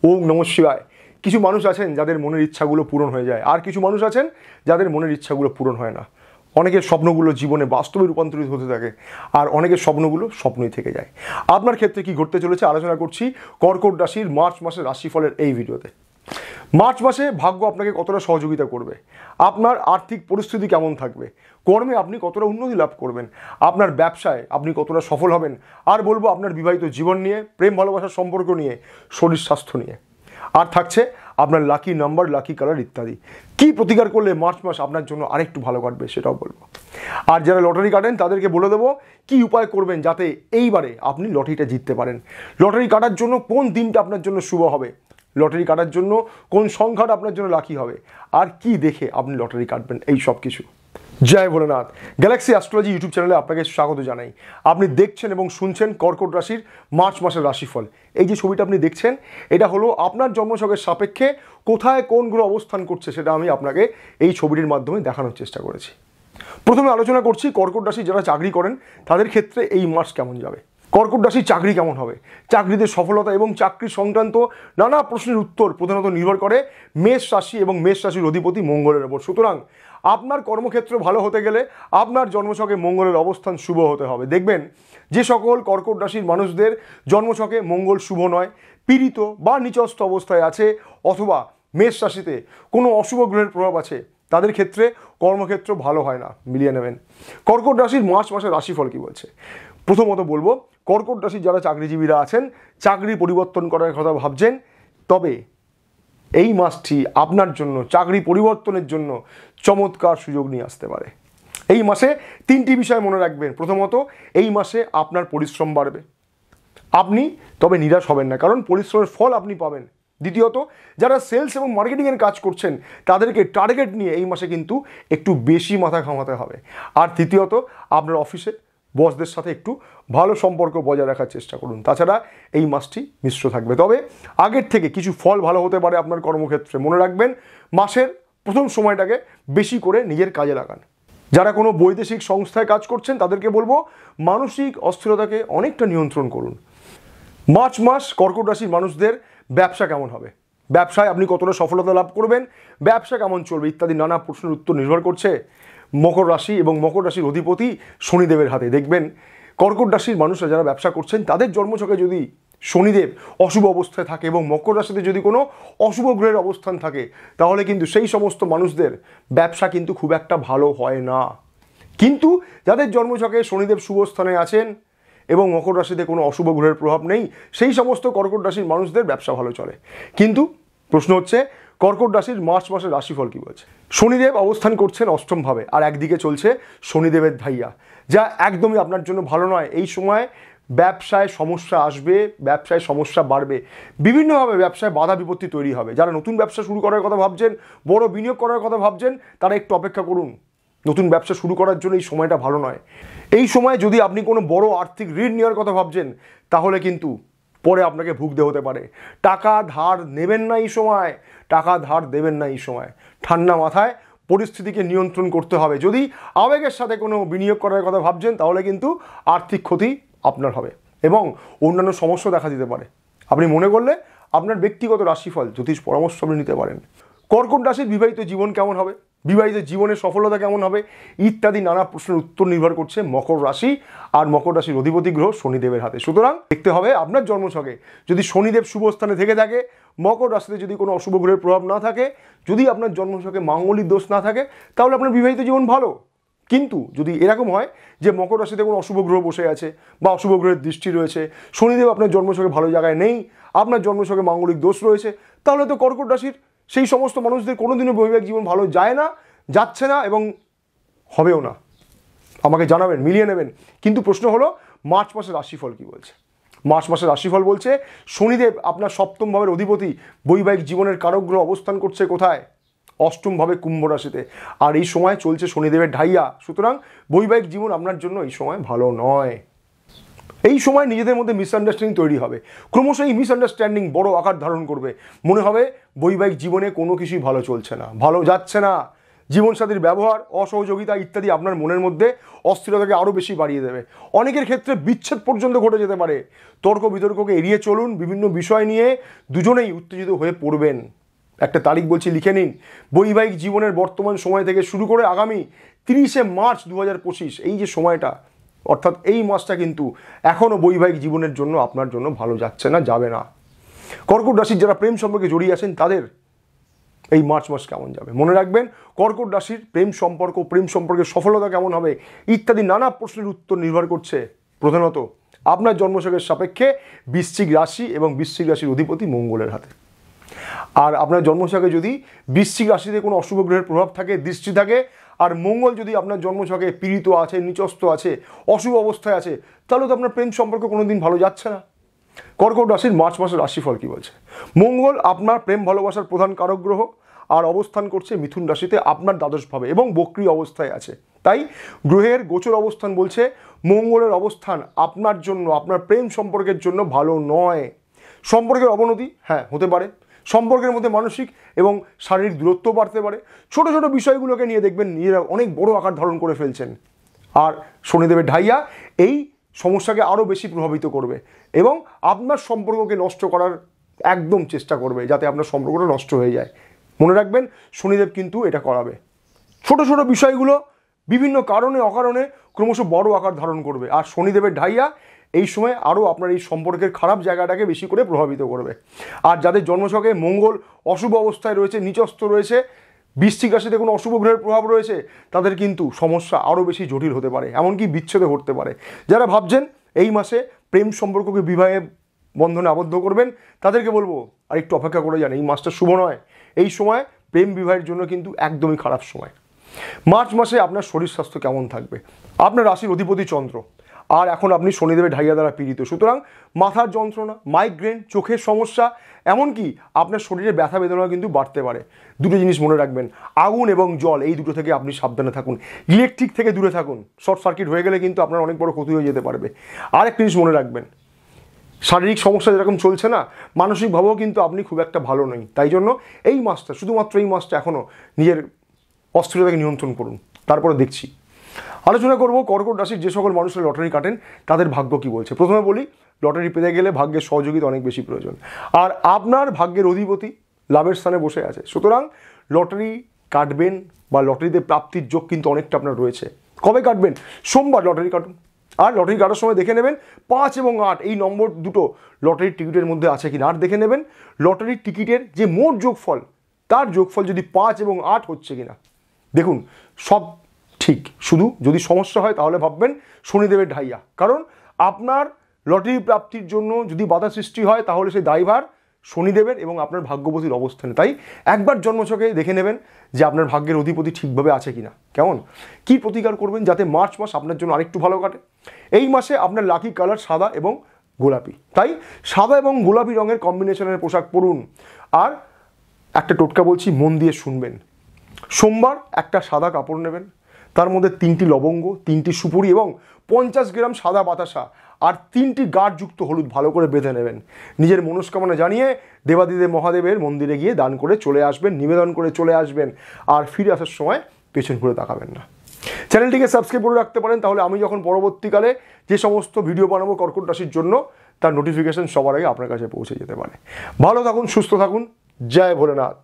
ওম নমঃ শিবায়। কিছু মানুষ আছেন যাদের মনের ইচ্ছাগুলো পূরণ হয়ে যায়, আর কিছু মানুষ আছেন যাদের মনের ইচ্ছাগুলো পূরণ হয় না। অনেকের স্বপ্নগুলো জীবনে বাস্তবে রূপান্তরিত হতে থাকে, আর অনেকের স্বপ্নগুলো স্বপ্নই থেকে যায়। আপনার ক্ষেত্রে কি ঘটতে চলেছে আলোচনা করছি কর্কট রাশির মার্চ মাসের রাশিফলের এই ভিডিওতে। মার্চ মাসে ভাগ্য আপনাকে কতটা সহযোগিতা করবে, আপনার আর্থিক পরিস্থিতি কেমন থাকবে, কর্মে আপনি কতটা উন্নতি লাভ করবেন, আপনার ব্যবসায় আপনি কতটা সফল হবেন, আর বলবো আপনার বিবাহিত জীবন নিয়ে, প্রেম ভালোবাসার সম্পর্ক নিয়ে, শরীর স্বাস্থ্য নিয়ে, আর থাকছে আপনার লাকি নাম্বার, লাকি কালার ইত্যাদি। কি প্রতিকার করলে মার্চ মাস আপনার জন্য আরেকটু ভালো কাটবে সেটাও বলবো। আর যারা লটারি কাটেন তাদেরকে বলে দেবো কি উপায় করবেন যাতে এইবারে আপনি লটারিটা জিততে পারেন। লটারি কাটার জন্য কোন দিনটা আপনার জন্য শুভ হবে, লটারি কাটার জন্য কোন সংখ্যাটা আপনার জন্য লাকি হবে, আর কি দেখে আপনি লটারি কাটবেন, এই সব কিছু। জয় ভোলেনাথ। গ্যালাক্সি অ্যাস্ট্রোলজি ইউটিউব চ্যানেলে আপনাকে স্বাগত জানাই। আপনি দেখছেন এবং শুনছেন কর্কট রাশির মার্চ মাসের রাশিফল। এই যে ছবিটা আপনি দেখছেন, এটা হলো আপনার জন্মছকের সাপেক্ষে কোথায় কোন গ্রহ অবস্থান করছে সেটা আমি আপনাকে এই ছবিটির মাধ্যমে দেখানোর চেষ্টা করেছি। প্রথমে আলোচনা করছি কর্কট রাশি যারা চাকরি করেন তাদের ক্ষেত্রে এই মাস কেমন যাবে। কর্কট রাশির চাকরি কেমন হবে, চাকরিতে সফলতা এবং চাকরি সংক্রান্ত নানা প্রশ্নের উত্তর প্রধানত নির্ভর করে মেষ রাশি এবং মেষ রাশির অধিপতি মঙ্গলের ওপর। সুতরাং আপনার কর্মক্ষেত্র ভালো হতে গেলে আপনার জন্মছকে মঙ্গলের অবস্থান শুভ হতে হবে। দেখবেন যে সকল কর্কট রাশির মানুষদের জন্মছকে মঙ্গল শুভ নয়, পীড়িত বা নিচস্থ অবস্থায় আছে, অথবা মেষ রাশিতে কোনো অশুভ গ্রহের প্রভাব আছে, তাদের ক্ষেত্রে কর্মক্ষেত্র ভালো হয় না। মিলিয়ে নেবেন কর্কট রাশির মার্চ মাসের রাশিফল কি বলছে। প্রথমত বলবো, কর্কট রাশির যারা চাকরিজীবীরা আছেন, চাকরি পরিবর্তন করার কথা ভাবছেন, তবে এই মাসটি আপনার জন্য চাকরি পরিবর্তনের জন্য চমৎকার সুযোগ নিয়ে আসতে পারে। এই মাসে তিনটি বিষয় মনে রাখবেন। প্রথমত, এই মাসে আপনার পরিশ্রম বাড়বে, আপনি তবে নিরাশ হবেন না, কারণ পরিশ্রমের ফল আপনি পাবেন। দ্বিতীয়ত, যারা সেলস এবং মার্কেটিংয়ের কাজ করছেন তাদেরকে টার্গেট নিয়ে এই মাসে কিন্তু একটু বেশি মাথা ঘামাতে হবে। আর তৃতীয়ত, আপনার অফিসে বসদের সাথে একটু ভালো সম্পর্ক বজায় রাখার চেষ্টা করুন। তাছাড়া এই মাসটি মিশ্র থাকবে, তবে আগের থেকে কিছু ফল ভালো হতে পারে আপনার কর্মক্ষেত্রে। মনে রাখবেন মাসের প্রথম সময়টাকে বেশি করে নিজের কাজে লাগান। যারা কোনো বৈদেশিক সংস্থায় কাজ করছেন তাদেরকে বলবো মানসিক অস্থিরতাকে অনেকটা নিয়ন্ত্রণ করুন। মার্চ মাস কর্কট রাশির মানুষদের ব্যবসা কেমন হবে, ব্যবসায় আপনি কতটা সফলতা লাভ করবেন, ব্যবসা কেমন চলবে ইত্যাদি নানা প্রশ্নের উত্তর নির্ভর করছে মকর রাশি এবং মকর রাশির অধিপতি শনিদেবের হাতে। দেখবেন কর্কট রাশির মানুষরা যারা ব্যবসা করছেন তাদের জন্মছকে যদি শনিদেব অশুভ অবস্থায় থাকে এবং মকর রাশিতে যদি কোনো অশুভ গ্রহের অবস্থান থাকে, তাহলে কিন্তু সেই সমস্ত মানুষদের ব্যবসা কিন্তু খুব একটা ভালো হয় না। কিন্তু যাদের জন্মছকে শনিদেব শুভ স্থানে আছেন এবং মকর রাশিতে কোনো অশুভ গ্রহের প্রভাব নেই, সেই সমস্ত কর্কট রাশির মানুষদের ব্যবসা ভালো চলে। কিন্তু প্রশ্ন হচ্ছে কর্কট রাশির মার্চ মাসের রাশিফল কি বলছে। শনিদেব অবস্থান করছেন অষ্টমভাবে, আর একদিকে চলছে শনিদেবের ধাইয়া, যা একদমই আপনার জন্য ভালো নয়। এই সময় ব্যবসায় সমস্যা আসবে, ব্যবসায় সমস্যা বাড়বে, বিভিন্নভাবে ব্যবসায় বাধা বিপত্তি তৈরি হবে। যারা নতুন ব্যবসা শুরু করার কথা ভাবছেন, বড় বিনিয়োগ করার কথা ভাবছেন, তারা একটু অপেক্ষা করুন। নতুন ব্যবসা শুরু করার জন্য এই সময়টা ভালো নয়। এই সময় যদি আপনি কোনো বড় আর্থিক ঋণ নেওয়ার কথা ভাবছেন, তাহলে কিন্তু পরে আপনাকে ভুগতে হতে পারে। টাকা ধার নেবেন না এই সময়, টাকা ধার দেবেন না এই সময়। ঠান্ডা মাথায় পরিস্থিতিকে নিয়ন্ত্রণ করতে হবে। যদি আবেগের সাথে কোনো বিনিয়োগ করার কথা ভাবছেন, তাহলে কিন্তু আর্থিক ক্ষতি আপনার হবে এবং অন্যান্য সমস্যা দেখা দিতে পারে। আপনি মনে করলে আপনার ব্যক্তিগত রাশিফল জ্যোতিষ পরামর্শ আপনি নিতে পারেন। কর্কট রাশির বিবাহিত জীবন কেমন হবে, বিবাহিত জীবনের সফলতা কেমন হবে ইত্যাদি নানা প্রশ্নের উত্তর নির্ভর করছে মকর রাশি আর মকর রাশির অধিপতি গ্রহ শনিদেবের হাতে। সুতরাং দেখতে হবে আপনার জন্মছকে যদি শনিদেব শুভ স্থানে থেকে থাকে, মকর রাশিতে যদি কোনো অশুভ গ্রহের প্রভাব না থাকে, যদি আপনার জন্মছকে মাঙ্গলিক দোষ না থাকে, তাহলে আপনার বিবাহিত জীবন ভালো। কিন্তু যদি এরকম হয় যে মকর রাশিতে কোনো অশুভ গ্রহ বসে আছে বা অশুভ গ্রহের দৃষ্টি রয়েছে, শনিদেব আপনার জন্মছকে ভালো জায়গায় নেই, আপনার জন্মছকে মাঙ্গলিক দোষ রয়েছে, তাহলে তো কর্কট রাশির সেই সমস্ত মানুষদের কোনোদিনও বৈবাহিক জীবন ভালো যায় না, যাচ্ছে না এবং হবেও না। আমাকে জানাবেন, মিলিয়ে নেবেন। কিন্তু প্রশ্ন হলো মার্চ মাসের রাশিফল কি বলছে। মার্চ মাসের রাশিফল বলছে শনিদেব আপনার সপ্তম ভাবের অধিপতি, বৈবাহিক জীবনের কারক গ্রহ অবস্থান করছে কোথায়, অষ্টমভাবে কুম্ভ রাশিতে। আর এই সময় চলছে শনিদেবের ঢাইয়া। সুতরাং বৈবাহিক জীবন আপনার জন্য এই সময় ভালো নয়। এই সময় নিজেদের মধ্যে মিসআন্ডারস্ট্যান্ডিং তৈরি হবে, ক্রমশ এই মিসআন্ডারস্ট্যান্ডিং বড় আকার ধারণ করবে। মনে হবে বৈবাহিক জীবনে কোনো কিছুই ভালো চলছে না, ভালো যাচ্ছে না, জীবনসাথীর ব্যবহার, অসহযোগিতা ইত্যাদি আপনার মনের মধ্যে অস্থিরতাকে আরও বেশি বাড়িয়ে দেবে। অনেকের ক্ষেত্রে বিচ্ছেদ পর্যন্ত ঘটে যেতে পারে। তর্ক বিতর্ককে এড়িয়ে চলুন, বিভিন্ন বিষয় নিয়ে দুজনেই উত্তেজিত হয়ে পড়বেন। একটা তারিখ বলছি, লিখে নিন। বৈবাহিক জীবনের বর্তমান সময় থেকে শুরু করে আগামী 30শে মার্চ 2025 এই যে সময়টা, অর্থাৎ এই মাসটা কিন্তু এখনও বৈবাহিক জীবনের জন্য আপনার জন্য ভালো যাচ্ছে না, যাবে না। কর্কট রাশির যারা প্রেম সম্পর্কে জড়িয়ে আছেন তাদের এই মার্চ মাস কেমন যাবে মনে রাখবেন। কর্কট রাশির প্রেম সম্পর্কে সফলতা কেমন হবে ইত্যাদি নানা প্রশ্নের উত্তর নির্ভর করছে প্রধানত আপনার জন্মছকের সাপেক্ষে বৃশ্চিক রাশি এবং বৃশ্চিক রাশির অধিপতি মঙ্গলের হাতে। আর আপনার জন্মছকে যদি বৃশ্চিক রাশিতে কোনো অশুভ গ্রহের প্রভাব থাকে, দৃষ্টি থাকে, আর মঙ্গল যদি আপনার জন্মছকে পীড়িত আছে, নিচস্থ আছে, অশুভ অবস্থায় আছে, তাহলে তো আপনার প্রেম সম্পর্ক কোনোদিন ভালো যাচ্ছে না। কর্কট রাশির মার্চ মাসের রাশিফল কি বলছে? মঙ্গল আপনার প্রেম ভালোবাসার প্রধান কারক গ্রহ, আর অবস্থান করছে মিথুন রাশিতে আপনার দ্বাদশভাবে এবং বক্রী অবস্থায় আছে। তাই গ্রহের গোচর অবস্থান বলছে মঙ্গলের অবস্থান আপনার জন্য, আপনার প্রেম সম্পর্কের জন্য ভালো নয়। সম্পর্কের অবনতি হ্যাঁ হতে পারে, সম্পর্কের মধ্যে মানসিক এবং শারীরিক দূরত্ব বাড়তে পারে। ছোট ছোট বিষয়গুলোকে নিয়ে দেখবেন নিজেরা অনেক বড় আকার ধারণ করে ফেলছেন। আর শনিদেবের ঢাইয়া এই সমস্যাকে আরও বেশি প্রভাবিত করবে এবং আপনার সম্পর্ককে নষ্ট করার একদম চেষ্টা করবে যাতে আপনার সম্পর্কটা নষ্ট হয়ে যায়। মনে রাখবেন শনিদেব কিন্তু এটা করাবে। ছোট ছোট বিষয়গুলো বিভিন্ন কারণে অকারণে ক্রমশ বড় আকার ধারণ করবে। আর শনিদেবের ঢাইয়া এই সময় আরও আপনার এই সম্পর্কের খারাপ জায়গাটাকে বেশি করে প্রভাবিত করবে। আর যাদের জন্মছকে মঙ্গল অশুভ অবস্থায় রয়েছে, নিচস্থ রয়েছে, বৃশ্চিক রাশিতে কোনো অশুভ গ্রহের প্রভাব রয়েছে, তাদের কিন্তু সমস্যা আরও বেশি জটিল হতে পারে, এমনকি বিচ্ছেদে ঘটতে পারে। যারা ভাবছেন এই মাসে প্রেম সম্পর্ককে বিবাহে বন্ধনে আবদ্ধ করবেন, তাদেরকে বলবো আর একটু অপেক্ষা করে যান। এই মাসটা শুভ নয়। এই সময় প্রেম বিবাহের জন্য কিন্তু একদমই খারাপ সময়। মার্চ মাসে আপনার শরীর স্বাস্থ্য কেমন থাকবে? আপনার রাশির অধিপতি চন্দ্র, আর এখন আপনি শনিদেবের ঢাইয়া দ্বারা পীড়িত, সুতরাং মাথার যন্ত্রণা, মাইগ্রেন, চোখের সমস্যা, এমনকি আপনার শরীরে ব্যথা বেদনা কিন্তু বাড়তে পারে। দুটো জিনিস মনে রাখবেন, আগুন এবং জল এই দুটো থেকে আপনি সাবধানে থাকুন। ইলেকট্রিক থেকে দূরে থাকুন। শর্ট সার্কিট হয়ে গেলে কিন্তু আপনার অনেক বড় ক্ষতি হয়ে যেতে পারবে। আর একটা জিনিস মনে রাখবেন, শারীরিক সমস্যা যেরকম চলছে না, মানসিকভাবেও কিন্তু আপনি খুব একটা ভালো নই। তাই জন্য এই মাসটা, শুধুমাত্র এই মাসটা এখনও নিজের অস্থিরতাকে নিয়ন্ত্রণ করুন, তারপরে দেখছি। আলোচনা করব কর্কট রাশির যে সকল মানুষের লটারি কাটেন তাদের ভাগ্য কি বলছে। প্রথমে বলি, লটারি পেতে গেলে ভাগ্যের সহযোগিতা অনেক বেশি প্রয়োজন, আর আপনার ভাগ্যের অধিপতি লাভের স্থানে বসে আছে। সুতরাং লটারি কাটবেন বা লটারিতে প্রাপ্তির যোগ কিন্তু অনেকটা আপনার রয়েছে। কবে কাটবেন? সোমবার লটারি কাটুন। আর লটারি কাটার সময় দেখে নেবেন 5 এবং 8 এই নম্বর দুটো লটারির টিকিটের মধ্যে আছে কিনা। আর দেখে নেবেন লটারির টিকিটের যে মোট যোগফল, তার যোগফল যদি 5 এবং 8 হচ্ছে কিনা। দেখুন সব ঠিক, শুধু যদি সমস্যা হয় তাহলে ভাববেন শনিদেবের ঢাইয়া। কারণ আপনার লটারি প্রাপ্তির জন্য যদি বাধা সৃষ্টি হয় তাহলে সেই দায়ভার শনিদেবের এবং আপনার ভাগ্যবতীর অবস্থানে। তাই একবার জন্মছকে দেখে নেবেন যে আপনার ভাগ্যের অধিপতি ঠিকভাবে আছে কিনা। কেমন কি প্রতিকার করবেন যাতে মার্চ মাস আপনার জন্য আরেকটু ভালো কাটে? এই মাসে আপনার লাকি কালার সাদা এবং গোলাপি, তাই সাদা এবং গোলাপি রঙের কম্বিনেশনের পোশাক পরুন। আর একটা টোটকা বলছি, মন দিয়ে শুনবেন। সোমবার একটা সাদা কাপড় নেবেন, তার মধ্যে 3টি লবঙ্গ, 3টি সুপুরি এবং 50 গ্রাম সাদা বাতাসা আর 3টি গাঢ়যুক্ত হলুদ ভালো করে বেঁধে নেবেন। নিজের মনস্কামনা জানিয়ে দেবাদিদেব মহাদেবের মন্দিরে গিয়ে দান করে চলে আসবেন, নিবেদন করে চলে আসবেন। আর ফিরে আসার সময় পেছন ঘুরে তাকাবেন না। চ্যানেলটিকে সাবস্ক্রাইব করে রাখতে পারেন, তাহলে আমি যখন পরবর্তীকালে যে সমস্ত ভিডিও বানাবো কর্কট রাশির জন্য তার নোটিফিকেশন সবার আগে আপনার কাছে পৌঁছে যেতে পারে। ভালো থাকুন, সুস্থ থাকুন। জয় ভোলেনাথ।